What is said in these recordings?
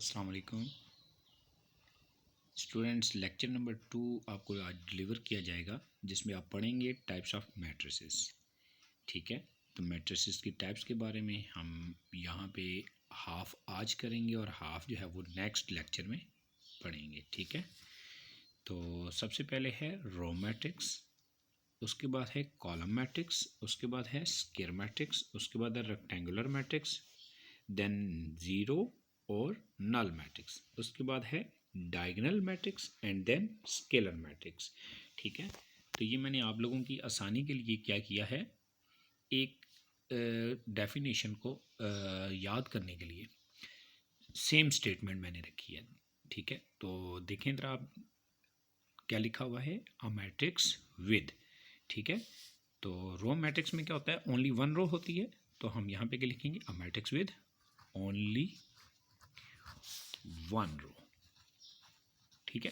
अस्सलाम वालेकुम students. Lecture number 2 आपको आज डिलीवर किया जाएगा, जिसमें आप पढ़ेंगे टाइप्स ऑफ मैट्रिसेस। ठीक है, तो मैट्रिसेस की टाइप्स के बारे में हम यहाँ पे हाफ आज करेंगे और हाफ जो है वो नेक्स्ट लेक्चर में पढ़ेंगे। ठीक है, तो सबसे पहले है रो मैट्रिक्स, उसके बाद है कॉलम मैट्रिक्स, उसके बाद है स्क्वायर मैट्रिक्स, उसके बाद है रेक्टेंगुलर मैट्रिक्स, देन ज़ीरो और नल मैट्रिक्स, उसके बाद है diagonal matrix and then scalar matrix. ठीक है, तो ये मैंने आप लोगों की आसानी के लिए क्या किया है, एक डेफिनेशन को याद करने के लिए सेम स्टेटमेंट मैंने रखी है। ठीक है, तो देखें जरा आप क्या लिखा हुआ है, अ मैट्रिक्स विद। ठीक है, तो रो मैट्रिक्स में क्या होता है, ओनली वन रो होती है, तो हम यहाँ पे क्या लिखेंगे, a matrix with only one row. ठीक है,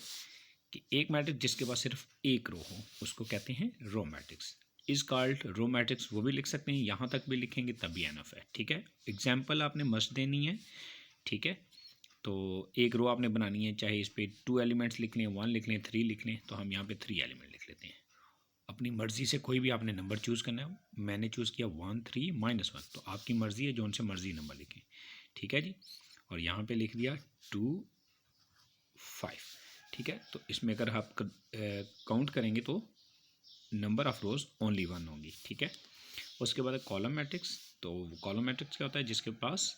कि एक मैट्रिक्स जिसके पास सिर्फ एक रो हो उसको कहते हैं row matrix. Is called row matrix, वो भी लिख सकते हैं, यहाँ तक भी लिखेंगे तब भी एनफ है। ठीक है, एग्जाम्पल आपने मस्ट देनी है। ठीक है, तो एक रो आपने बनानी है, चाहे इस पर 2 एलिमेंट्स लिख लें, 1 लिख लें, 3 लिख लें, तो हम यहाँ पे 3 एलिमेंट लिख लेते हैं। अपनी मर्ज़ी से कोई भी आपने नंबर चूज़ करना है, मैंने चूज़ किया 1 3 -1, तो आपकी मर्ज़ी है, जो उनसे मर्ज़ी नंबर लिखें। ठीक है जी, और यहाँ पे लिख दिया 2 5। ठीक है, तो इसमें अगर आप काउंट करेंगे तो number of rose only one होंगी। ठीक है, उसके बाद कॉलम मैट्रिक्स, तो कॉलम मैट्रिक्स क्या होता है,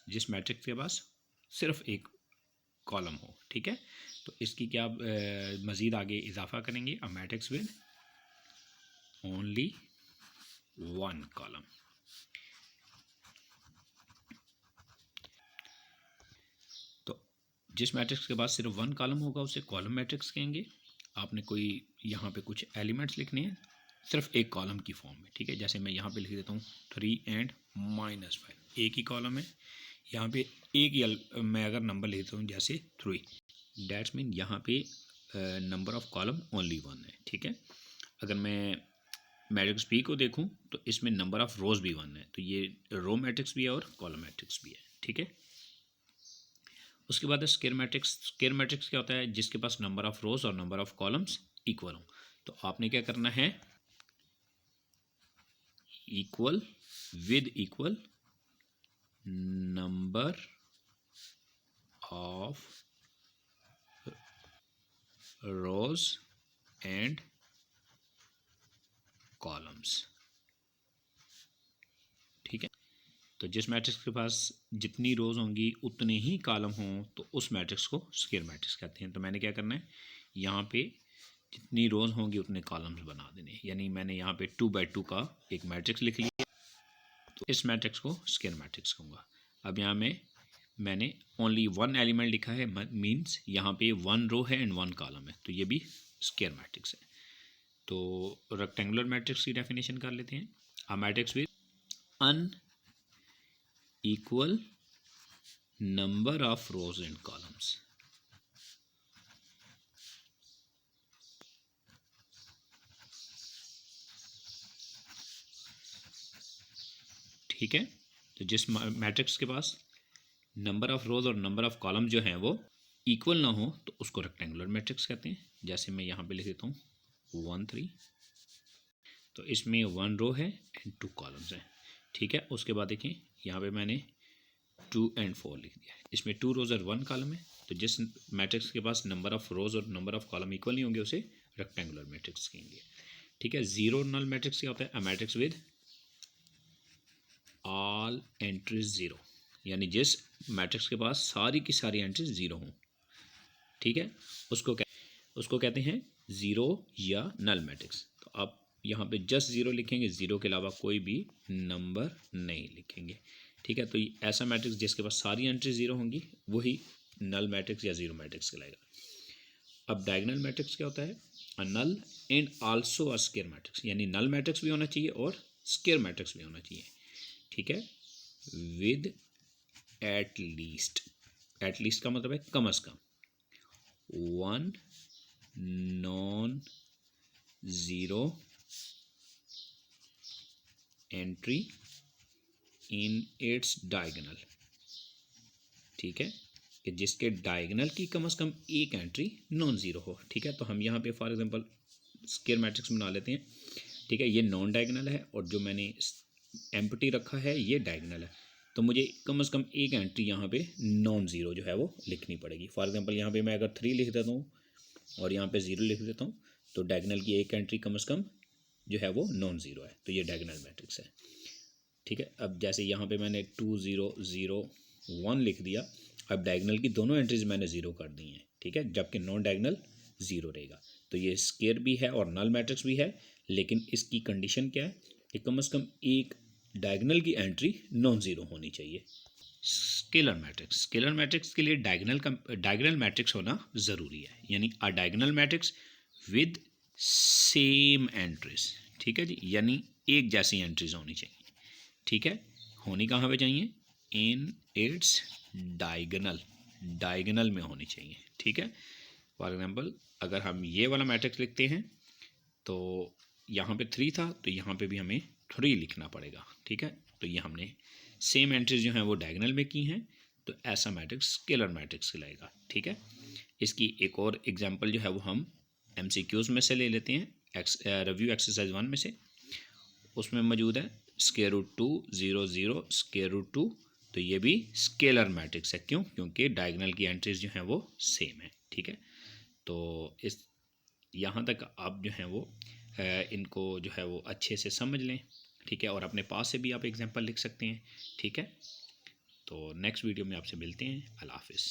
जिस मैट्रिक्स के पास सिर्फ एक कॉलम हो। ठीक है, तो इसकी क्या मज़ीद आगे इजाफा करेंगे, अ matrix with only one column. तो जिस मैट्रिक्स के पास सिर्फ वन कॉलम होगा उसे कॉलम मैट्रिक्स कहेंगे। आपने कोई यहाँ पे कुछ एलिमेंट्स लिखने हैं सिर्फ एक कॉलम की फॉर्म में। ठीक है, जैसे मैं यहाँ पे लिख देता हूँ 3 एंड -5, एक ही कॉलम है। यहाँ पे एक ही मैं अगर नंबर लिख देता हूँ जैसे 3, डैट्स मीन यहाँ पे number of column only one है। ठीक है, अगर मैं मैट्रिक्स बी को देखूँ तो इसमें नंबर ऑफ रोज भी वन है, तो ये रो मैट्रिक्स भी है और कॉलम मैट्रिक्स भी है। ठीक है, उसके बाद है स्क्वायर मैट्रिक्स। स्क्वायर मैट्रिक्स क्या होता है, जिसके पास नंबर ऑफ रोज और नंबर ऑफ कॉलम्स इक्वल हो। तो आपने क्या करना है, equal with equal number of rows and columns. ठीक है, तो जिस मैट्रिक्स के पास जितनी रोज होंगी उतने ही कॉलम हों तो उस मैट्रिक्स को स्क्वायर मैट्रिक्स कहते हैं। तो मैंने क्या करना है, यहाँ पे जितनी रोज होंगी उतने कॉलम्स बना देने, यानी मैंने यहाँ पे 2 बाई 2 का एक मैट्रिक्स लिख लिया, तो इस मैट्रिक्स को स्क्वायर मैट्रिक्स कहूँगा। अब यहाँ में मैंने ओनली वन एलिमेंट लिखा है, मीन्स यहाँ पे वन रो है एंड वन कॉलम है, तो ये भी स्क्वायर मैट्रिक्स है। तो रेक्टेंगुलर मैट्रिक्स की डेफिनेशन कर लेते हैं, a matrix with an equal number of rows and columns. ठीक है, तो जिस मैट्रिक्स के पास नंबर ऑफ रोज और नंबर ऑफ कॉलम जो हैं वो इक्वल ना हो तो उसको रेक्टेंगुलर मैट्रिक्स कहते हैं। जैसे मैं यहाँ पे लिख देता हूँ 1 3, तो इसमें 1 रो है एंड 2 कॉलम्स हैं। ठीक है, उसके बाद देखें यहाँ पे मैंने 2 एंड 4 लिख दिया है, इसमें 2 रोज और 1 कॉलम है। तो जिस मैट्रिक्स के पास नंबर ऑफ रोज और नंबर ऑफ कॉलम इक्वल नहीं होंगे उसे रेक्टेंगुलर मैट्रिक्स कहेंगे। ठीक है, जीरो नल मैट्रिक्स क्या होता है, अ matrix with all entries zero, यानी जिस मैट्रिक्स के पास सारी की सारी एंट्रीज ज़ीरो हों। ठीक है, उसको कहते हैं ज़ीरो या नल मैट्रिक्स। तो आप यहाँ पे जस्ट ज़ीरो लिखेंगे, ज़ीरो के अलावा कोई भी नंबर नहीं लिखेंगे। ठीक है, तो ऐसा मैट्रिक्स जिसके पास सारी एंट्रीज ज़ीरो होंगी वही नल मैट्रिक्स या ज़ीरो मैट्रिक्स कहलाएगा। अब डायगोनल मैट्रिक्स क्या होता है, a null and also a square matrix, यानी नल मैट्रिक्स भी होना चाहिए और स्क्वायर मैट्रिक्स भी होना चाहिए। ठीक है, विद एट लीस्ट का मतलब है कम अज कम one non zero entry in its diagonal. ठीक है, कि जिसके डायगोनल की कम से कम एक एंट्री नॉन ज़ीरो हो। ठीक है, तो हम यहाँ पे फॉर एग्जांपल स्क्वायर मैट्रिक्स बना लेते हैं। ठीक है, ये नॉन डायगोनल है और जो मैंने एम्प्टी रखा है ये डायगोनल है, तो मुझे कम से कम एक एंट्री यहाँ पे नॉन ज़ीरो जो है वो लिखनी पड़ेगी। फॉर एग्जांपल यहाँ पे मैं अगर 3 लिख देता हूँ और यहाँ पे 0 लिख देता हूँ, तो डायगोनल की एक एंट्री कम से कम जो है वो नॉन ज़ीरो है, तो ये डायगोनल मैट्रिक्स है। ठीक है, अब जैसे यहाँ पे मैंने 2 0 0 1 लिख दिया, अब डायगोनल की दोनों एंट्रीज मैंने ज़ीरो कर दी हैं। ठीक है, जबकि नॉन डायगोनल ज़ीरो रहेगा, तो ये स्क्वायर भी है और नल मैट्रिक्स भी है, लेकिन इसकी कंडीशन क्या है कि कम से कम एक डायगोनल की एंट्री नॉन ज़ीरो होनी चाहिए। स्केलर मैट्रिक्स के लिए डायगोनल मैट्रिक्स होना ज़रूरी है, यानी अ diagonal matrix with same entries. ठीक है जी, यानी एक जैसी एंट्रीज होनी चाहिए। ठीक है, होनी कहाँ पे चाहिए? इन इट्स डायगोनल में होनी चाहिए। ठीक है, फॉर एग्जांपल अगर हम ये वाला मैट्रिक्स लिखते हैं तो यहाँ पे 3 था, तो यहाँ पे भी हमें 3 लिखना पड़ेगा। ठीक है, तो ये हमने सेम एंट्रीज जो हैं वो डायगोनल में की हैं, तो ऐसा मैट्रिक्स स्केलर मैट्रिक्स कहलाएगा। ठीक है, इसकी एक और एग्जांपल जो है वो हम MCQs में से ले लेते हैं, रिव्यू एक्सरसाइज 1 में से। उसमें मौजूद है स्क्वायर रूट 2 0 0 स्क्वायर रूट 2, तो ये भी स्केलर मैट्रिक्स है। क्यों? क्योंकि डायगोनल की एंट्रीज जो हैं वो सेम है। ठीक है, तो इस यहाँ तक आप जो हैं वो इनको जो है वो अच्छे से समझ लें। ठीक है, और अपने पास से भी आप एग्जांपल लिख सकते हैं। ठीक है, तो नेक्स्ट वीडियो में आपसे मिलते हैं। अल्लाह हाफिज़।